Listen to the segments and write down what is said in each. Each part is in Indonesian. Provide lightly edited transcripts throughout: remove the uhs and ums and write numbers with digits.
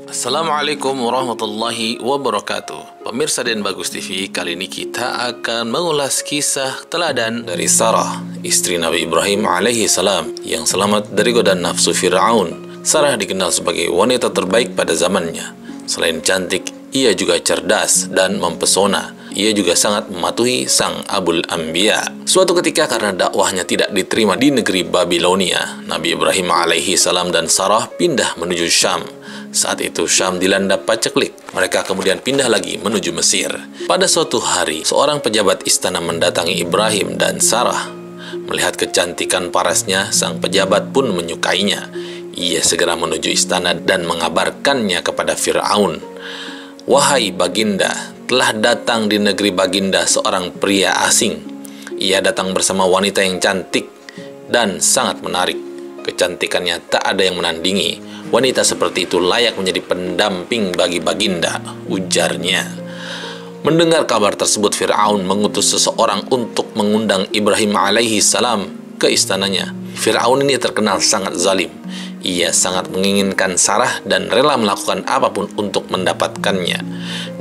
Assalamualaikum warahmatullahi wabarakatuh. Pemirsa Den Bagus TV, kali ini kita akan mengulas kisah teladan dari Sarah, istri Nabi Ibrahim alaihi salam yang selamat dari godaan nafsu Fir'aun. Sarah dikenal sebagai wanita terbaik pada zamannya. Selain cantik, ia juga cerdas dan mempesona. Ia juga sangat mematuhi sang Abul Anbiya. Suatu ketika karena dakwahnya tidak diterima di negeri Babilonia, Nabi Ibrahim alaihi salam dan Sarah pindah menuju Syam. Saat itu Syam dilanda paceklik. Mereka kemudian pindah lagi menuju Mesir. Pada suatu hari, seorang pejabat istana mendatangi Ibrahim dan Sarah. Melihat kecantikan parasnya, sang pejabat pun menyukainya. Ia segera menuju istana dan mengabarkannya kepada Fir'aun. "Wahai Baginda, telah datang di negeri Baginda seorang pria asing. Ia datang bersama wanita yang cantik dan sangat menarik. Kecantikannya tak ada yang menandingi. Wanita seperti itu layak menjadi pendamping bagi Baginda," ujarnya. Mendengar kabar tersebut, Fir'aun mengutus seseorang untuk mengundang Ibrahim alaihi salam ke istananya. Fir'aun ini terkenal sangat zalim. Ia sangat menginginkan Sarah dan rela melakukan apapun untuk mendapatkannya.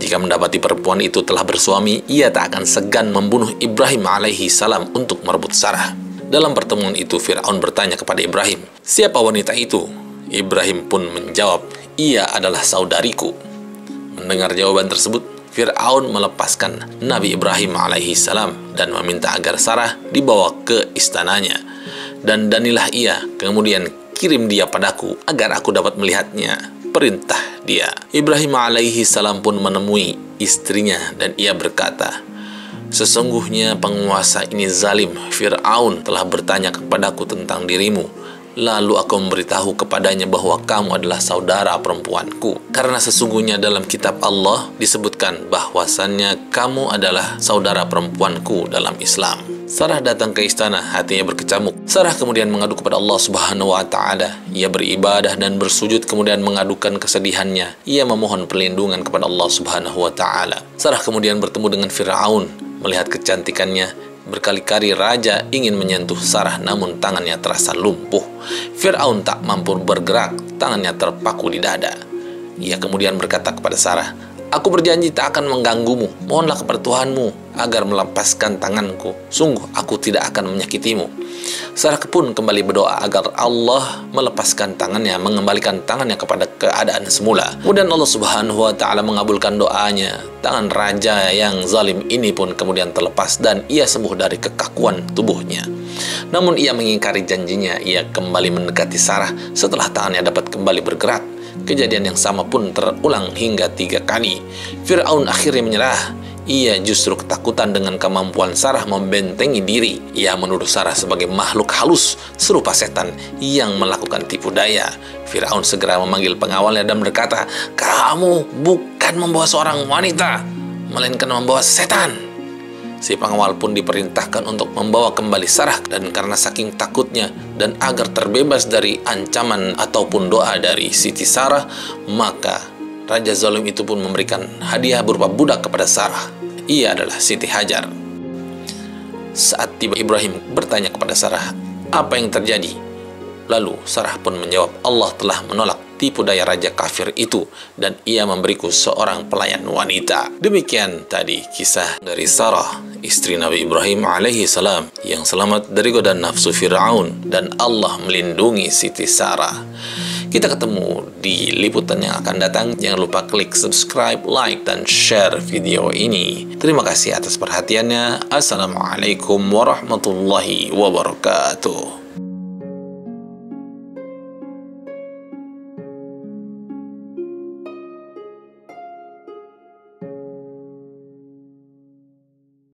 Jika mendapati perempuan itu telah bersuami, ia tak akan segan membunuh Ibrahim alaihi salam untuk merebut Sarah. Dalam pertemuan itu, Fir'aun bertanya kepada Ibrahim, "Siapa wanita itu?" Ibrahim pun menjawab, "Ia adalah saudariku." Mendengar jawaban tersebut, Fir'aun melepaskan Nabi Ibrahim alaihi salam dan meminta agar Sarah dibawa ke istananya. "Dan danilah ia, kemudian kirim dia padaku agar aku dapat melihatnya," perintah dia. Ibrahim alaihi salam pun menemui istrinya dan ia berkata, "Sesungguhnya penguasa ini zalim. Fir'aun telah bertanya kepadaku tentang dirimu. Lalu aku memberitahu kepadanya bahwa kamu adalah saudara perempuanku. Karena sesungguhnya dalam kitab Allah disebutkan bahwasannya kamu adalah saudara perempuanku dalam Islam." Sarah datang ke istana, hatinya berkecamuk. Sarah kemudian mengadu kepada Allah Subhanahu wa Ta'ala. Ia beribadah dan bersujud, kemudian mengadukan kesedihannya. Ia memohon perlindungan kepada Allah Subhanahu wa Ta'ala. Sarah kemudian bertemu dengan Fir'aun. Melihat kecantikannya, berkali-kali raja ingin menyentuh Sarah, namun tangannya terasa lumpuh. Fir'aun tak mampu bergerak, tangannya terpaku di dada. Ia kemudian berkata kepada Sarah, "Aku berjanji tak akan mengganggumu. Mohonlah kepada Tuhanmu agar melepaskan tanganku. Sungguh aku tidak akan menyakitimu." Sarah pun kembali berdoa agar Allah melepaskan tangannya, mengembalikan tangannya kepada keadaan semula. Kemudian Allah Subhanahu wa Ta'ala mengabulkan doanya. Tangan raja yang zalim ini pun kemudian terlepas dan ia sembuh dari kekakuan tubuhnya. Namun ia mengingkari janjinya. Ia kembali mendekati Sarah setelah tangannya dapat kembali bergerak. Kejadian yang sama pun terulang hingga 3 kali. Fir'aun akhirnya menyerah. Ia justru ketakutan dengan kemampuan Sarah membentengi diri. Ia menuduh Sarah sebagai makhluk halus serupa setan yang melakukan tipu daya. Fir'aun segera memanggil pengawalnya dan berkata, "Kamu bukan membawa seorang wanita, melainkan membawa setan." Si pengawal pun diperintahkan untuk membawa kembali Sarah, dan karena saking takutnya dan agar terbebas dari ancaman ataupun doa dari Siti Sarah, maka Raja Zalim itu pun memberikan hadiah berupa budak kepada Sarah. Ia adalah Siti Hajar. Saat tiba, Ibrahim bertanya kepada Sarah, "Apa yang terjadi?" Lalu Sarah pun menjawab, "Allah telah menolak tipu daya raja kafir itu dan ia memberiku seorang pelayan wanita." Demikian tadi kisah dari Sarah, istri Nabi Ibrahim alaihi salam yang selamat dari godaan nafsu Fir'aun dan Allah melindungi Siti Sarah. Kita ketemu di liputan yang akan datang. Jangan lupa klik subscribe, like, dan share video ini. Terima kasih atas perhatiannya. Assalamualaikum warahmatullahi wabarakatuh.